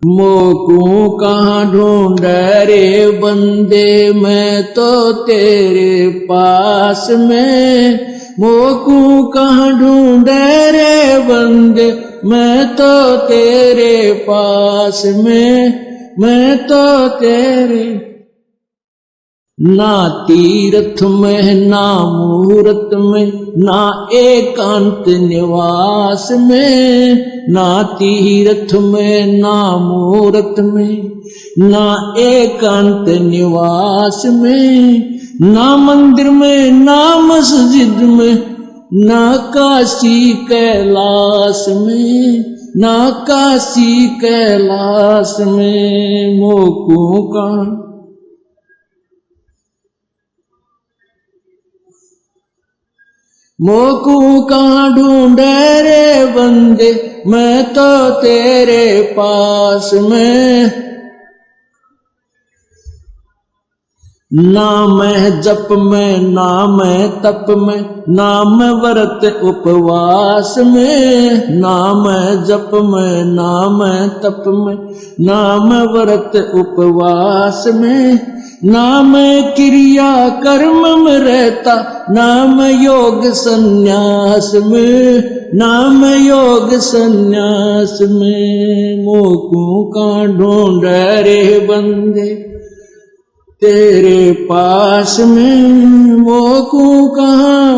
मोकू कहाँ ढूंढ रे बंदे, मैं तो तेरे पास में। मोकू कहाँ ढूंढ रे बंदे, मैं तो तेरे पास में, मैं तो तेरे। ना तीर्थ में ना मूरत में, ना एकांत निवास में। ना तीर्थ में ना मूरत में, ना एकांत निवास में। ना मंदिर में ना मस्जिद में, ना काशी कैलाश में, ना काशी कैलाश में। मोकू का मोकू कहाँ ढूंढ रे बंदे, मैं तो तेरे पास में। ना मैं जप में ना मैं तप में, ना मैं व्रत उपवास में। ना मैं जप में ना मैं तप में, ना मैं व्रत उपवास में। ना मैं क्रिया कर्म में रहता, ना मैं योग संन्यास में, ना मैं योग संन्यास में। मोकू का ढूंढ रे बंदे तेरे पास में। मोकू कहाँ,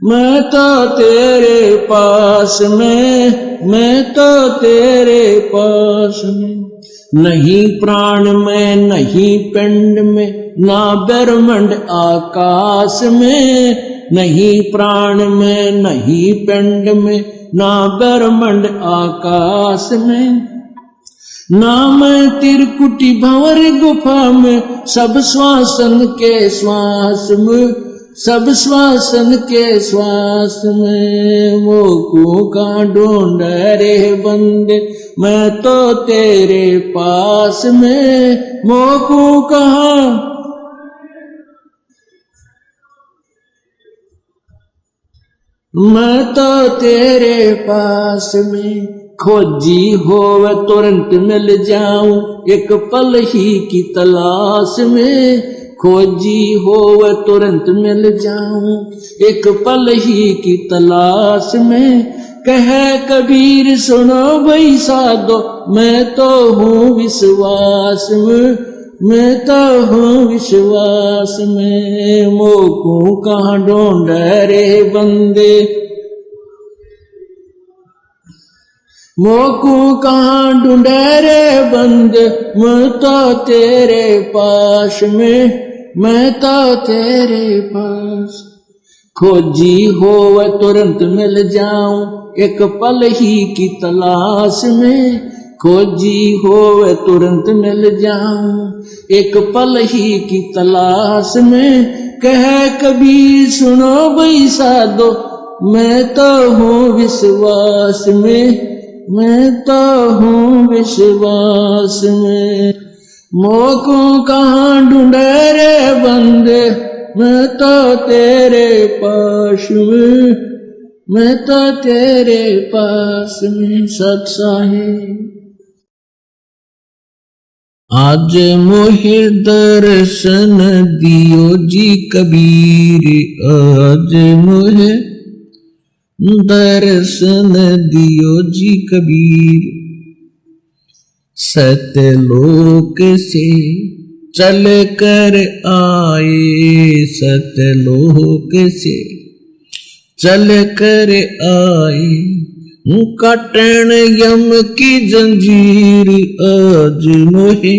मैं तो तेरे पास में, मैं तो तेरे पास में। नहीं प्राण में नहीं पिंड में, ना ब्रह्मांड आकाश में। नहीं प्राण में नहीं पिंड में, ना ब्रह्मांड आकाश में। ना मैं त्रिकुटी भंवर गुफा में, सब श्वासन के श्वास में, सब श्वासन के श्वास में। मोकू का ढूंढ रे बंदे, मैं तो तेरे पास में। मोकू कहाँ, मैं तो तेरे पास में। खोजी होवे तुरंत मिल जाऊं, एक पल ही की तलाश में। खोजी होवे तुरंत मिल जाऊं, एक पल ही की तलाश में। कह कबीर सुनो भाई साधो, मैं तो हूँ विश्वास में, मैं तो हूँ विश्वास में। मोकू कहाँ ढूंढ रे बंदे, मोकू कहाँ ढूंढ रे बंदे, मैं तो तेरे पास में, मैं तो तेरे पास। खोजी होवे तुरंत मिल जाऊं, एक पल ही की तलाश में। खोजी होवे तुरंत मिल जाऊं, एक पल ही की तलाश में। कह कबीर सुनो भाई साधो, मैं तो हूँ विश्वास में, मैं तो हूँ विश्वास में। मोकू कहाँ ढूंढे रे बंदे, मैं तो तेरे पास में, मैं तो तेरे पास में। सत साहिब आज मोहे दर्शन दियो जी कबीर, आज मोहे दर्शन दियो जी कबीर। सतलोक से चल कर आए, सतलोक से चल कर आए। काटन यम की जंजीर, आज मोहे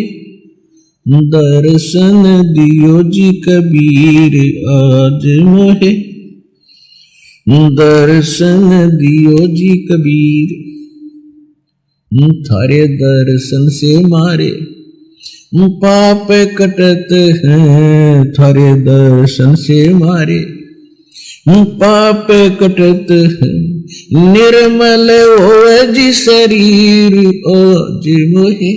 दर्शन दियो जी कबीर। आज मोहे दर्शन दियो जी कबीर। थारे दर्शन से मारे पाप कटत हैं, थारे दर्शन से मारे पाप कटत हैं। निर्मल होवे जी शरीर, आज मोहे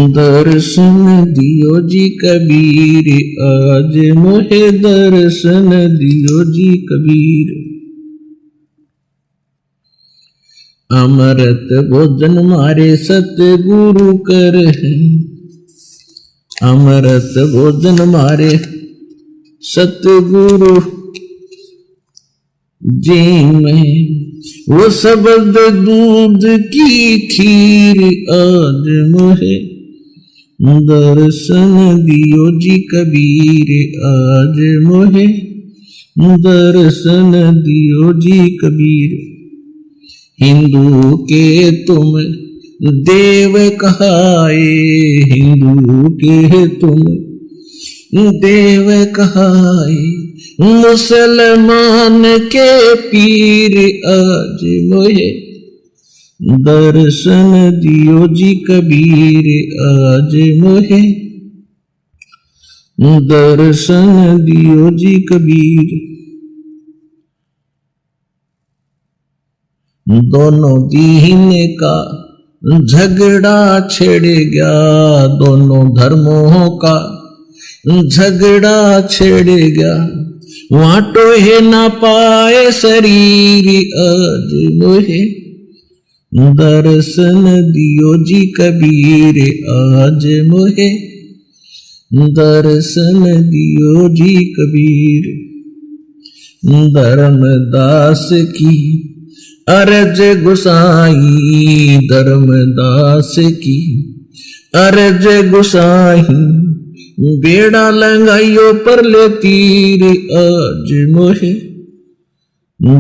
दर्शन दियो जी कबीर। आज मोहे दर्शन दियो जी कबीर। अमृत भोजन मारे सतगुरु कर है, अमृत भोजन मारे सतगुरु जी में। वो शब्द दूध की खीर आज मोहे दर्शन दियो जी कबीर, आज मोहे दर्शन दियो जी कबीर। हिंदू के तुम देव कहाए, हिंदू के तुम देव कहाए, मुसलमान के पीर आज मोहे दर्शन दियो जी कबीर, आज मोहे दर्शन दियो जी कबीर। दोनों दीन का झगड़ा छिड़ गया, दोनों धर्मों का झगड़ा छिड़ गया, वाटो है ना पाए शरीर आज मोहे दर्शन दियो जी कबीर, आज मोहे दर्शन दियो जी कबीर। धर्मदास की अरज गुसाई, धर्मदास की अरज गुसाई, बेड़ा लंगाइयो पर ले तीर आज मोहे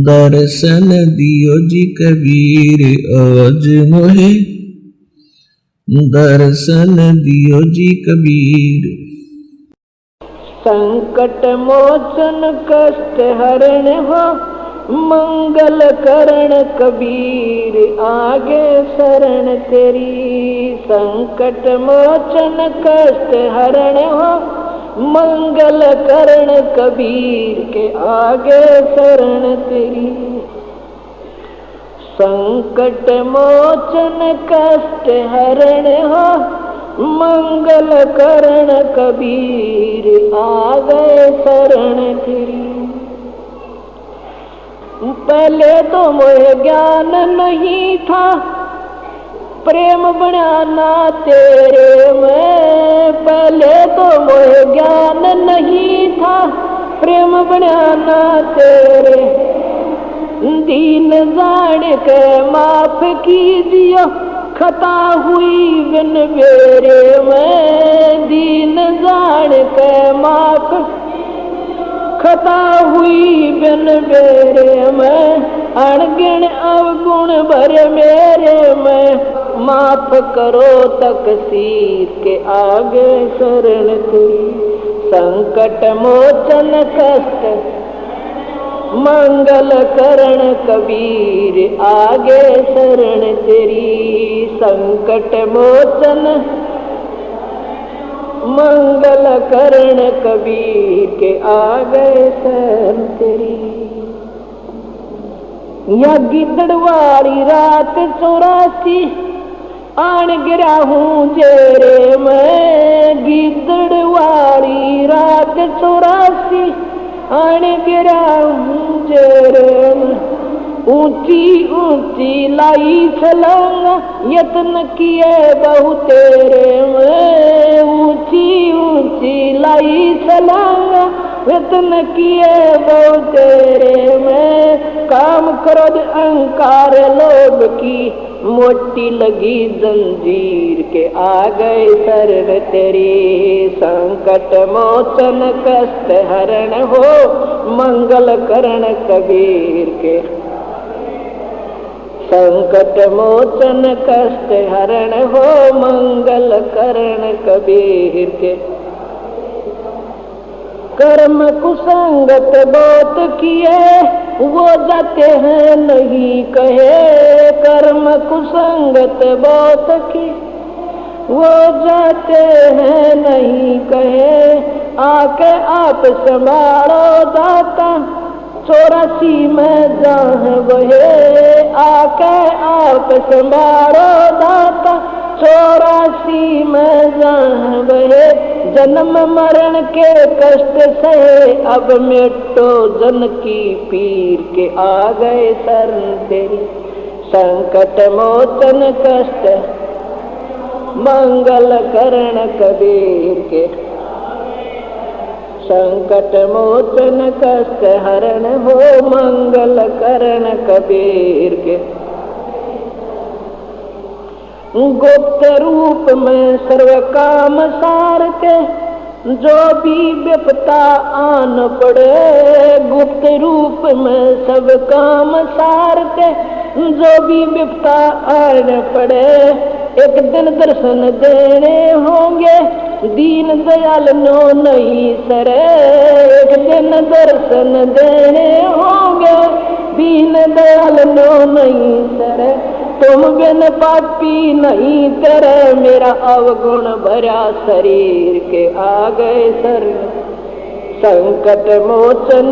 दर्शन दियो जी कबीर, आज मोहे दर्शन दियो जी कबीर। संकट मोचन कष्ट हरण हो, मंगल करण कबीर आगे शरण तेरी। संकट मोचन कष्ट हरण हो, मंगल करण कबीर के आगे शरण तेरी। संकट मोचन कष्ट हरण हो, मंगल करण कबीर आगे शरण तेरी। पहले तो मोहे ज्ञान नहीं था, प्रेम बनाना तेरे में। पहले तो मोहे ज्ञान नहीं था, प्रेम बनाना तेरे। दीन जान के माफ कीजियो, खता हुई बिन बेरे में। दीन जान के माफ खता हुई बिन बेरे में। अणगिण अवगुण भरे मेरे में, माफ करो तकसीर के आगे शरण तेरी। संकट मोचन कष्ट मंगल करण कबीर आगे शरण तेरी। संकट मोचन मंगल करण कबीर के आगे शरण तेरी। या गिद्दड़ वाली रात 84 आन गिरा हूँ जेरे में। गिद्दड़ वाली रात 84 आन गिरा हूँ जेरे में। ऊंची ऊंची लाई छलांगा, यत्न किए बहु तेरे में। ऊंची ऊंची लाई छलांगा, यत्न किए बहु तेरे में। काम क्रोध अहंकार लोभ की मोटी लगी जंजीर के आ गए शरण तेरी। संकट मोचन कष्ट हरण हो, मंगल करण कबीर के। संकट मोचन कष्ट हरण हो, मंगल करण कबीर के। कर्म कुसंगत बहुत किए, वो जाते हैं नहीं कहे। कर्म कुसंगत बहुत की, वो जाते हैं नहीं कहे। आके आप संभालो दाता, 84 में जहाँ बहे। आके आप संभालो दाता, 84 में जहाँ बहे। जन्म मरण के कष्ट सहे, अब मिटो जन की पीर के आ गए शरण तेरी। संकट मोचन कष्ट मंगल करण कबीर के। संकट मोचन कष्ट हरण हो मंगल करण कबीर के। गुप्त रूप में सर्व काम सार के जो भी विपता आन पड़े। गुप्त रूप में सब काम सार के जो भी विपता आन पड़े। एक दिन दर्शन देने होंगे दीन दयाल नो नहीं सरे। एक दिन दर्शन देने होंगे दीन दयाल नो नहीं सरे। तुम बिन पापी नहीं तेरे मेरा अवगुण भरा शरीर के आ गए शरण। संकट मोचन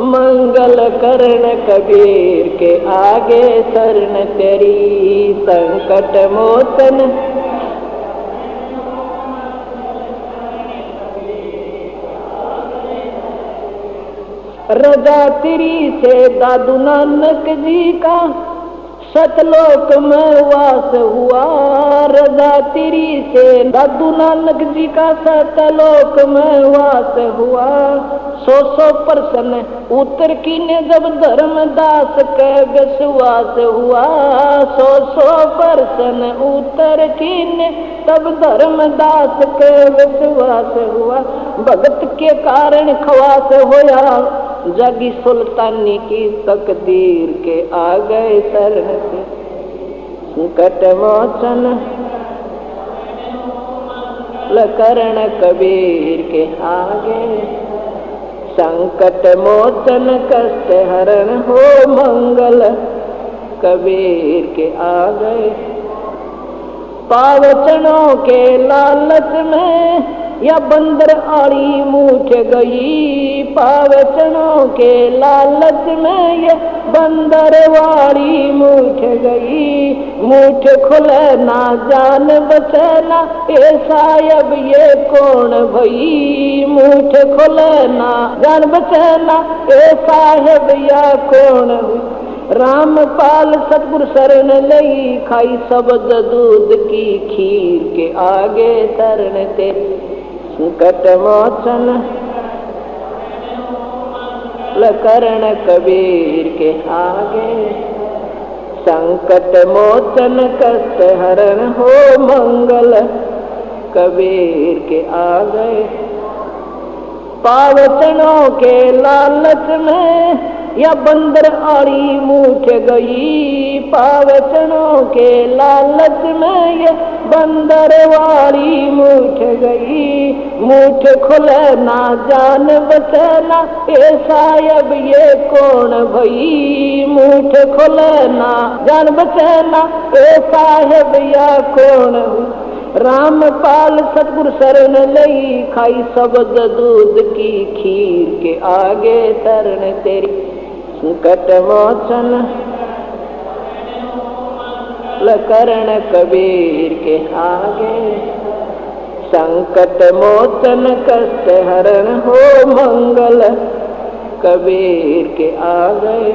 मंगल करण कबीर के आगे शरण तेरी। संकट मोचन रजा तेरी से दादू नानक जी का सतलोक में वास हुआ। रजा तेरी से दादू नानक जी का सतलोक में वास हुआ। 100% उत्तर की ने जब धर्मदास के विश्वास हुआ। 100% उत्तर की ने तब धर्मदास के विश्वास हुआ। भगत के कारण खवास होया जगी सुल्तानी की तकदीर के आ गए शरण से। संकट मोचन करण कबीर के आगे। संकट मोचन कष्ट हरण हो मंगल कबीर के आ गए। पावचनों के लालच में या बंदर आड़ी मूठ गई। पावचनों के लालच में ये बंदर वाड़ी मूठ गई। मूठ खुले ना जान बचना ऐसा अब ये कौन भई। मूठ खुले ना जान बचना ऐसा अब या कौन भई। रामपाल सतगुरु शरण लई खाई शब्द दूध की खीर के आगे शरण तेरी। संकट मोचन करण कबीर के आगे। संकट मोचन कष्ट हरण हो मंगल कबीर के आगे। पावचनों के लालच में या बंदर आड़ी मूठ गई। पावचनों के लालच में ये बंदर वाड़ी मूठ गई। मूठ खुले ना जान बचना ऐसा अब ये कौन भई। मूठ खुले ना जान बचना ऐसा अब या कौन भई। रामपाल सतगुरु शरण लई खाई शब्द दूध की खीर के आगे शरण तेरी। संकट मोचन करण कबीर के आगे। संकट मोचन कष्ट हरण हो मंगल कबीर के आगे।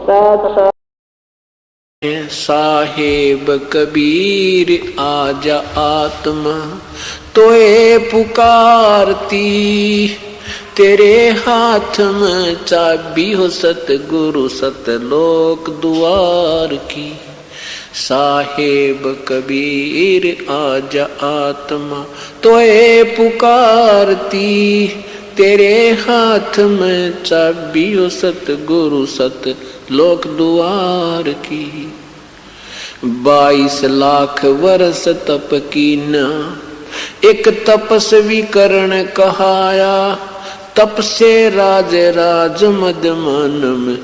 साथ साहेब कबीर आजा आत्मा तोए पुकारती। तेरे हाथ में चाबी हो सतगुरु सतलोक द्वार की। साहेब कबीर आजा आत्मा तोए पुकारती। तेरे हाथ में चाबी हो सतगुरु सतलोक द्वार की। 22 लाख वर्ष तप कीना एक तपस्वी करण कहाया। तप से राज राज मद मन में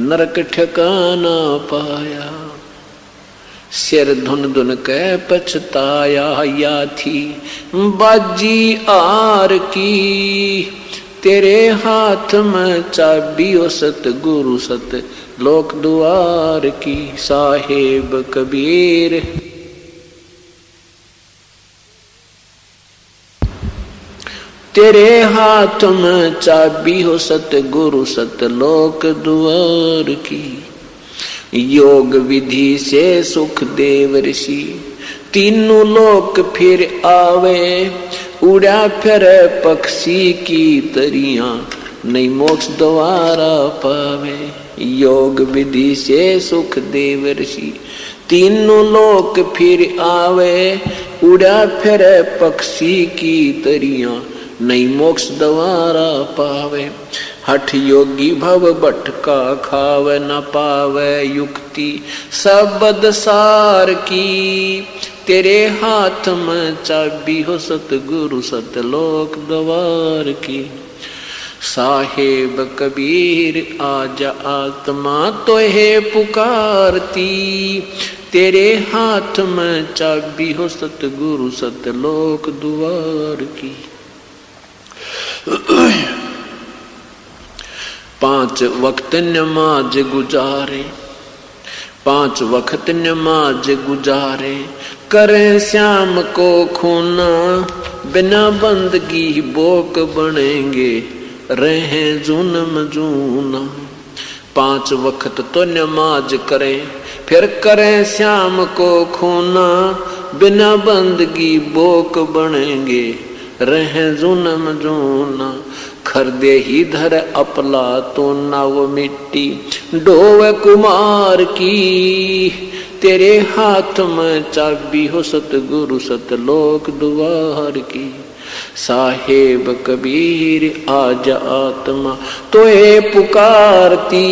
नरक ठिकाना पाया। सिर धुन धुन कै पछताया या थी बाजी आर की। तेरे हाथ में चाबी ओ सतगुरु सत लोक द्वार की। साहेब कबीर तेरे हाथ में चाबी हो सतगुरु सतलोक द्वार की। योग विधि से सुख देव ऋषि तीनों लोक फिर आवे, उड़ा फिर पक्षी की तरियां नहीं मोक्ष द्वारा पावे। योग विधि से सुख देव ऋषि तीनों लोक फिर आवे, उड़ा फिर पक्षी की तरियां नहीं मोक्ष द्वारा पावे। हठ योगी भव भटका खावे न पावे युक्ति सबद सार की। तेरे हाथ में चाबी हो सतगुरु सतलोक द्वार की। साहेब कबीर आजा आत्मा तो है पुकारती, तेरे हाथ में चाबी हो सतगुरु सतलोक द्वार की। 5 वक्त नमाज गुजारे, 5 वक्त नमाज गुजारे, करें श्याम को खूना, बिना बंदगी बोक बनेंगे रहे जुनम जूना। 5 वक्त तो नमाज करें, फिर करें श्याम को खूना, बिना बंदगी बोक बनेंगे रहे जुनम जूना। खरदे ही धर अपला तो ना वो मिट्टी डोवे कुमार की। तेरे हाथ में चाबी हो सतगुरु सतलोक द्वार की। साहेब कबीर आजा आत्मा तो है पुकारती,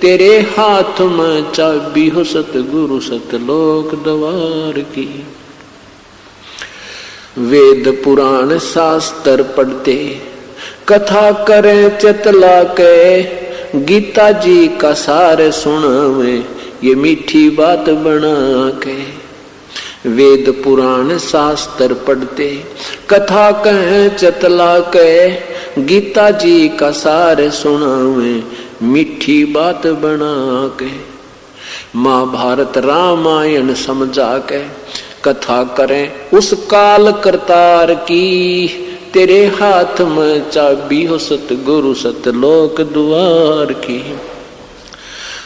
तेरे हाथ में चाबी हो सतगुरु सतलोक द्वार की। वेद पुराण शास्त्र पढ़ते, कथा करें चतला के, गीता जी का सार सुनावे ये मीठी बात बना के। वेद पुराण शास्त्र पढ़ते, कथा कहें चतला के, गीता जी का सार सुनावे मीठी बात बना के। महाभारत रामायण समझा के, कथा करें उस काल करतार की। तेरे हाथ में चाबी हो सतगुरु सतलोक द्वार की।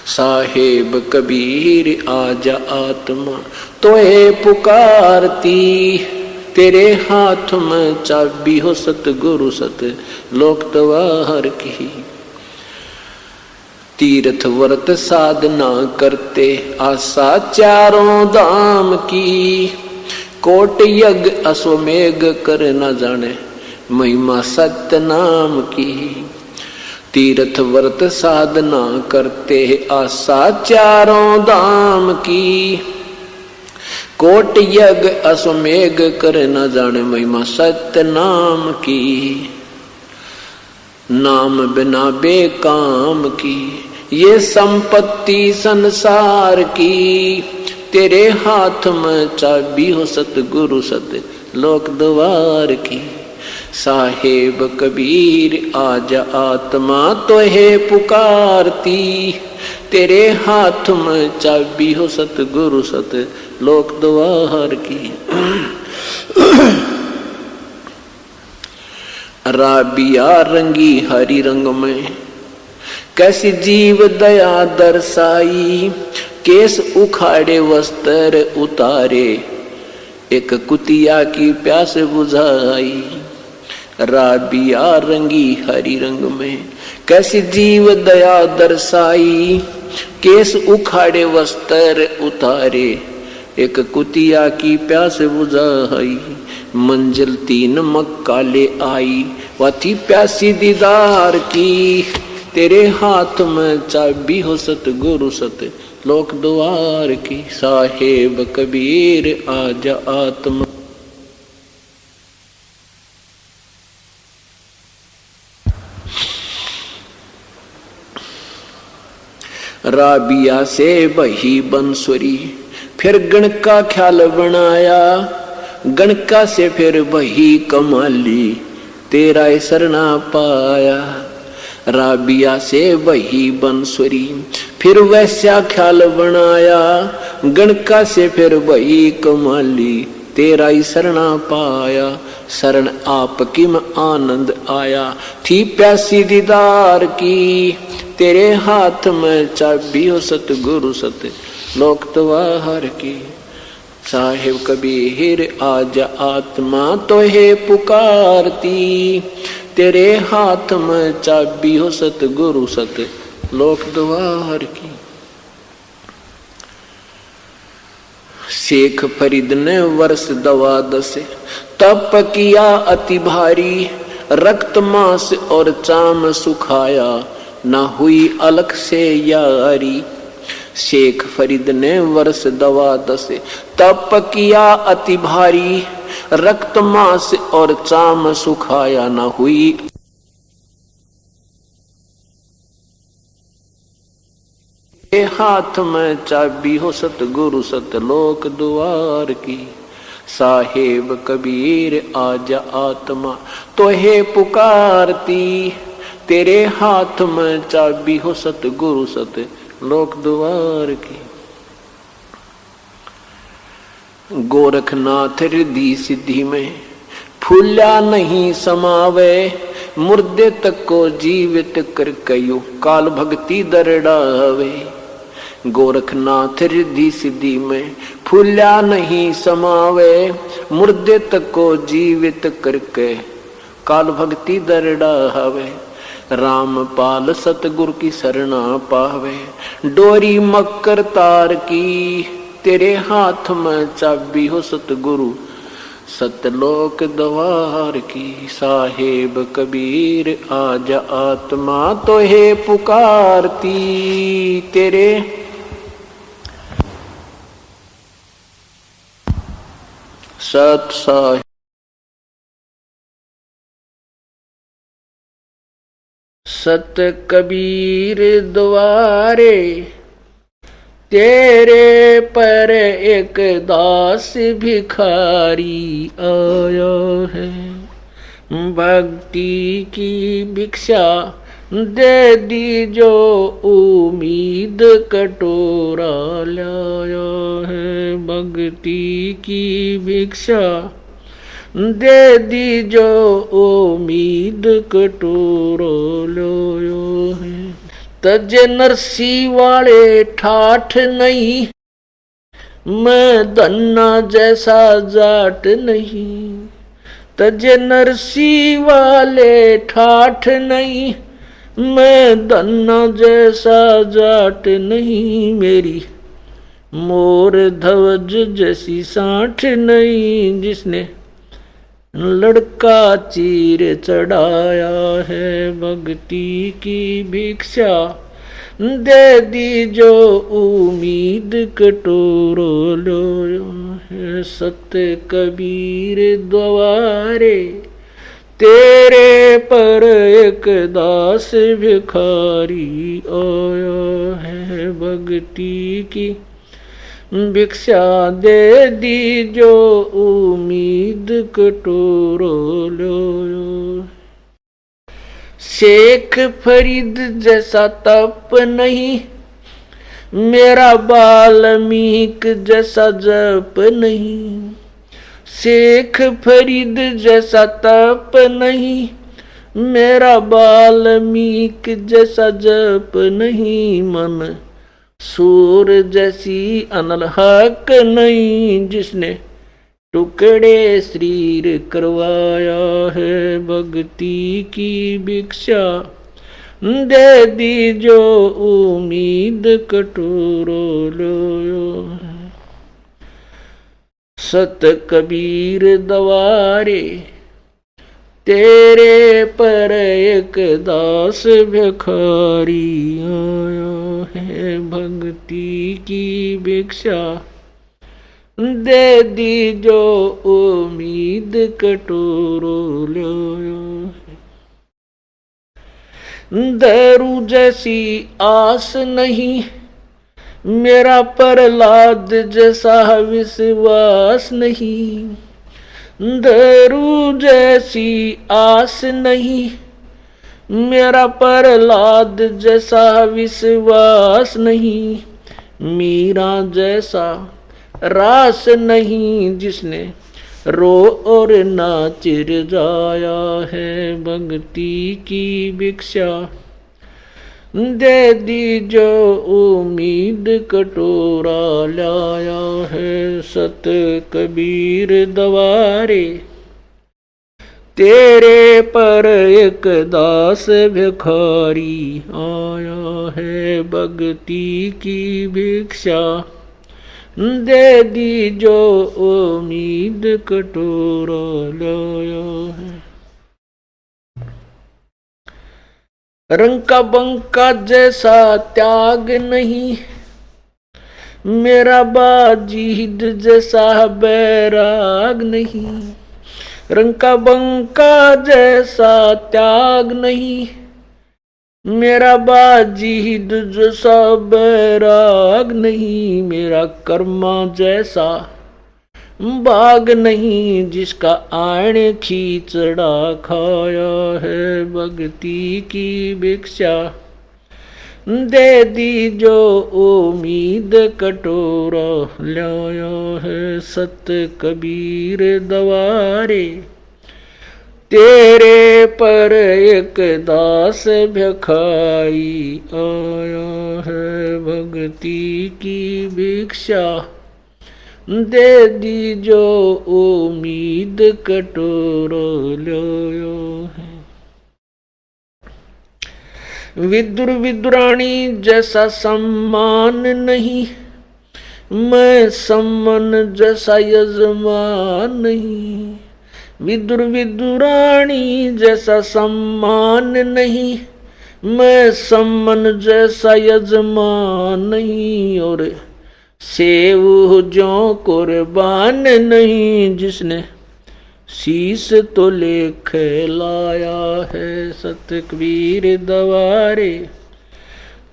साहेब कबीर आजा आत्मा तो है पुकारती, तेरे हाथ में चाबी हो सतगुरु सतलोक द्वार की। तीर्थ व्रत साधना करते, आशा चारों धाम की। कोट यज्ञ अश्वमेघ कर न जाने, महिमा सत्य नाम की। तीर्थ व्रत साधना करते, आशा चारों धाम की। कोट यज्ञ अश्वमेघ कर न जाने, महिमा सत्य नाम की। नाम बिना बेकाम की, ये संपत्ति संसार की। तेरे हाथ में चाबी हो सतगुरु सतलोक द्वार की। साहेब कबीर आजा आत्मा तो है पुकारती, तेरे हाथ में चाबी हो सतगुरु सतलोक द्वार की। राबिया रंगी हरी रंग में, कैसी जीव दया दर्शाई। केस उखाड़े वस्त्र उतारे, एक कुतिया की प्यास बुझाई। राबिया रंगी हरी रंग में, कैसी जीव दया दर्शाई। केस उखाड़े वस्त्र उतारे, एक कुतिया की प्यास बुझाई। मंजिल 3 मक्का ले आई, वह थी प्यासी दीदार की। तेरे हाथ में चाबी हो सतगुरु सतलोक द्वार की। साहेब कबीर आजा आत्मा राबिया से बही बंसुरी, फिर गण का ख्याल बनाया। गणका से फिर बही कमाली, तेरा सरना पाया। राबिया से बही बंसुरी, फिर वैसा ख्याल बनाया। गणका से फिर बही कमाली, तेरा ही शरणा पाया, शरण आपकी में आनंद आया। थी प्यासी दीदार की, तेरे हाथ में चाबी हो सतगुरु सत लोक द्वार की। साहिब कबीर आजा आत्मा तो है पुकारती, तेरे हाथ में चाबी हो सतगुरु सत लोक द्वार की। शेख फरीद ने वर्ष दवा दसे तप किया अति भारी, रक्त मांस और चाम सुखाया ना हुई अलग से यारी। शेख फरीद ने वर्ष दवा दसे तप किया अति भारी, रक्त मांस और चाम सुखाया ना हुई। हाथ में चाबी हो सतगुरु सतलोक द्वार की। साहेब कबीर आजा आत्मा तो है पुकारती, तेरे हाथ में चाबी हो सतगुरु सत लोक द्वार की। गोरखनाथ रिद्धि सिद्धि में फूला नहीं समावे, मुर्दे तक को जीवित कर कयो काल भक्ति दरड़ावे। गोरखनाथ रिद्धि सिद्धि में फूला नहीं समावे, मुर्दे तक को जीवित करके काल भक्ति दरड़ावे। रामपाल सतगुरु की शरणा पावे, डोरी मकर तार की, तेरे हाथ में चाबी हो सतगुरु सतलोक द्वार की। साहेब कबीर आजा आत्मा तो है पुकारती, तेरे सत साहिब सत कबीर द्वारे, तेरे पर एक दास भिखारी आया है। भक्ति की भिक्षा दे दी जो उम्मीद कटोरा लाया है। भक्ति की भिक्षा दे दी जो उम्मीद कटोरा लाया है। तजे नरसी वाले ठाठ नहीं, मैं धन्ना जैसा जाट नहीं। तजे नरसी वाले ठाठ नहीं, मैं धन्ना जैसा जाट नहीं। मेरी मोर ध्वज जैसी साठ नहीं, जिसने लड़का चीर चढ़ाया है। भक्ति की भिक्षा दे दी जो उम्मीद कटोरो लो है। सत्य कबीर द्वारे, तेरे पर एक दास भिखारी आया है। भक्ति की भिक्षा दे दी जो उम्मीद कटोरो लो। शेख फरीद जैसा तप नहीं, मेरा वाल्मीक जैसा जप नहीं। शेख फरीद जैसा तप नहीं, मेरा वाल्मीक जैसा जप नहीं। मन सूर जैसी अनलहक नहीं, जिसने टुकड़े शरीर करवाया है। भक्ति की भिक्षा दे दी जो उम्मीद कटोरो लो। सत कबीर द्वारे, तेरे पर एक दास भिखारी आया है। भक्ति की भिक्षा दे दी जो उम्मीद कटोरो लो। दारू जैसी आस नहीं, मेरा प्रहलाद जैसा विश्वास नहीं। दारू जैसी आस नहीं, मेरा प्रहलाद जैसा विश्वास नहीं। मीरा जैसा रास नहीं जिसने रो और नाच जाया है भक्ति की भिक्षा दे दी जो उम्मीद कटोरा लाया है सत कबीर दवारे तेरे पर एक दास भिखारी आया है भक्ति की भिक्षा दे दी जो उम्मीद कटोरा लाया है। रंग का बंका जैसा त्याग नहीं मेरा बाजीद जैसा बैराग नहीं रंग का बंका जैसा त्याग नहीं मेरा बाजीद जैसा बैराग नहीं मेरा कर्मा जैसा बाग नहीं जिसका आण खींचड़ा खाया है भक्ति की भिक्षा दे दी जो उम्मीद कटोरा लाया है सत कबीर दवारे तेरे पर एक दास भिखारी आया है भक्ति की भिक्षा दे दी जो उम्मीद कटोरा लाया है। विदुर विदुरानी जैसा सम्मान नहीं मैं सम्मान जैसा यजमान नहीं विदुर विदुरानी जैसा सम्मान नहीं मैं सम्मान जैसा यजमान नहीं और सेव जो कुर्बान नहीं जिसने शीस तो लेख लाया है सत कबीर दवारे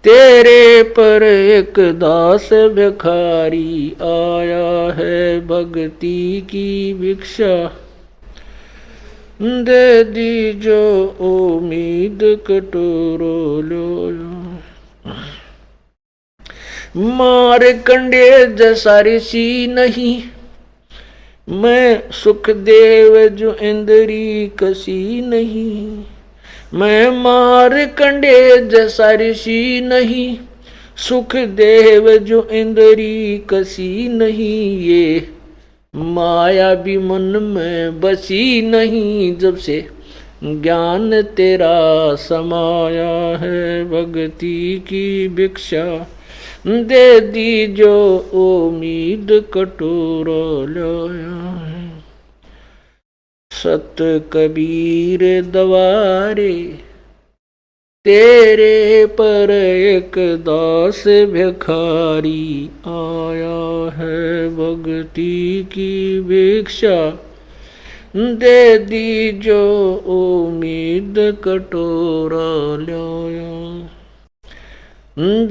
तेरे पर एक दास भिखारी आया है भक्ति की भिक्षा दे दी जो उम्मीद कटोरो लो मार कंडे जैसा ऋषि नहीं मैं सुखदेव जो इंद्री कसी नहीं मैं मार कंडे जैसा ऋषि नहीं सुखदेव जो इंद्री कसी नहीं ये माया भी मन में बसी नहीं जब से ज्ञान तेरा समाया है भक्ति की भिक्षा दे दी जो उम्मीद कटोरा लाया है सत कबीर दवारे तेरे पर एक दास भिखारी आया है भक्ति की भिक्षा दे दी जो उम्मीद कटोरा लाया।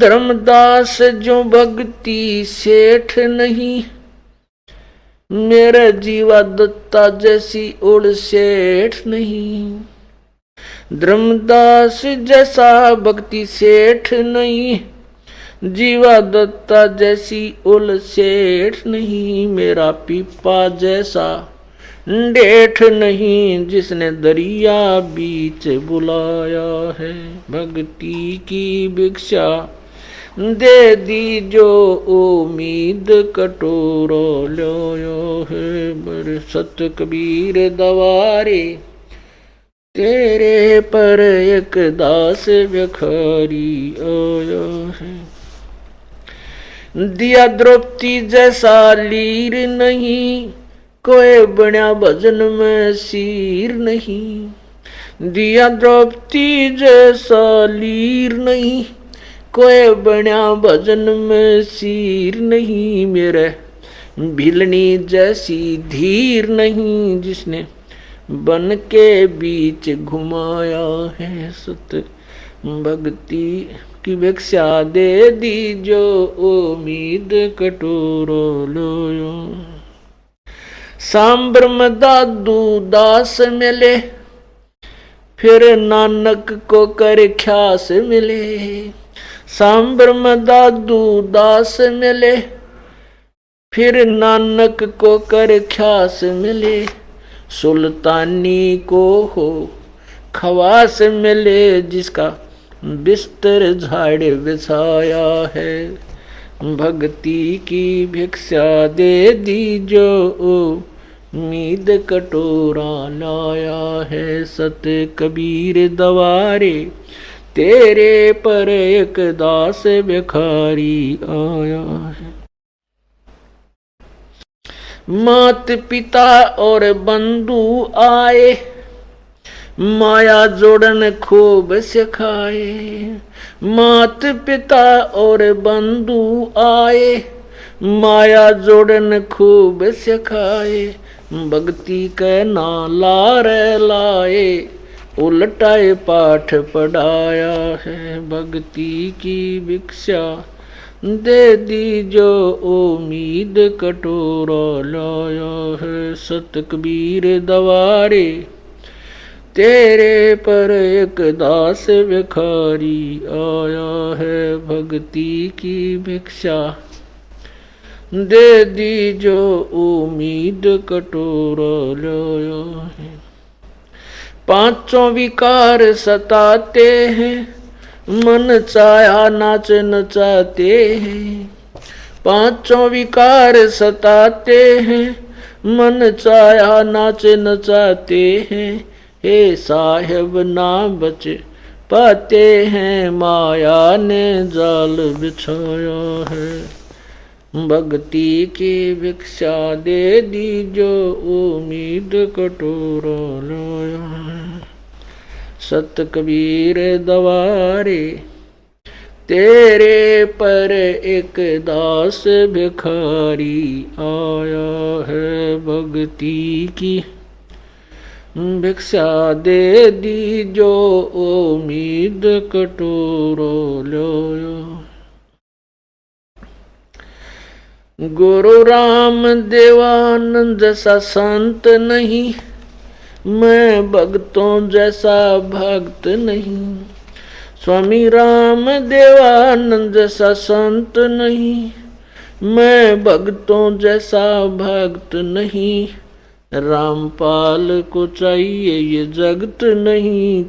धर्मदास जो भक्ति सेठ नहीं मेरा जीवा दत्ता जैसी उड़ सेठ नहीं धर्मदास जैसा भक्ति सेठ नहीं जीवा दत्ता जैसी उल सेठ नहीं मेरा पीपा जैसा डेठ नहीं जिसने दरिया बीच बुलाया है भक्ति की भिक्षा दे दी जो उम्मीद कटोरा लाया है बर सत कबीर दवारे तेरे पर एक दास भिखारी आया है। दिया द्रौपदी जैसा लीर नहीं कोई बन्या भजन में सीर नहीं दिया द्रौपदी जैसा लीर नहीं कोई बन्या भजन में सीर नहीं मेरे भिलनी जैसी धीर नहीं जिसने बन के बीच घुमाया है सत भक्ति की भिक्षा दे दी जो उम्मीद कटोरा लाया। सांब्रह्म दादू दास मिले फिर नानक को कर ख्यास मिले सांब्रह्म दादू दास मिले फिर नानक को कर ख्यास मिले, सुल्तानी को हो खवास मिले, जिसका बिस्तर झाड़ बिछाया है, भक्ति की भिक्षा दे दी जो उम्मीद कटोरा लाया है। सत कबीर दवारे तेरे पर एक दास भिखारी आया है। मात पिता और बंधु आए, माया जोड़न खूब सिखाए। मात पिता और बंधु आए, माया जोड़न खूब सिखाए। भक्ति के नाला रे लाए, उल्टाए पाठ पढ़ाया है। भक्ति की भिक्षा दे दी जो उम्मीद कटोरा लाया है। सत कबीर दवारे तेरे पर एक दास भिखारी आया है, भक्ति की भिक्षा दे दी जो उम्मीद कटोरा लाया है। पांचों विकार सताते हैं, मन चाहा नाच नचाते हैं। पांचों विकार सताते हैं, मन चाहा नाच नचाते हैं। हे साहिब ना बच पाते हैं, माया ने जाल बिछाया है। भक्ति की भिक्षा दे दी जो उम्मीद कटोरा लाया है। सत कबीर दवारे तेरे पर एक दास भिखारी आया है। भक्ति की भिक्षा दे दी जो उम्मीद कटोरा लाया। गुरु राम देवानंद जैसा संत नहीं, मैं भक्तों जैसा भक्त नहीं। स्वामी राम देवानंद जैसा संत नहीं, मैं भक्तों जैसा भक्त नहीं। रामपाल को चाहिए ये जगत नहीं,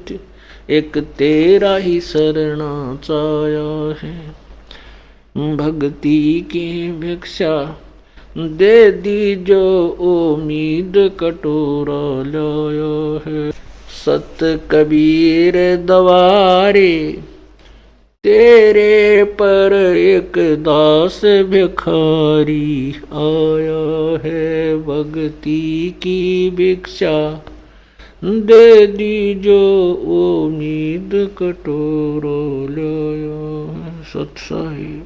एक तेरा ही शरणा चाया है। भक्ति की भिक्षा दे दी जो उम्मीद कटोरा लाया है। सत कबीर दवारे तेरे पर एक दास भिखारी आया है। भक्ति की भिक्षा दे दी जो उम्मीद कटोरा लाया है। सत साहिब।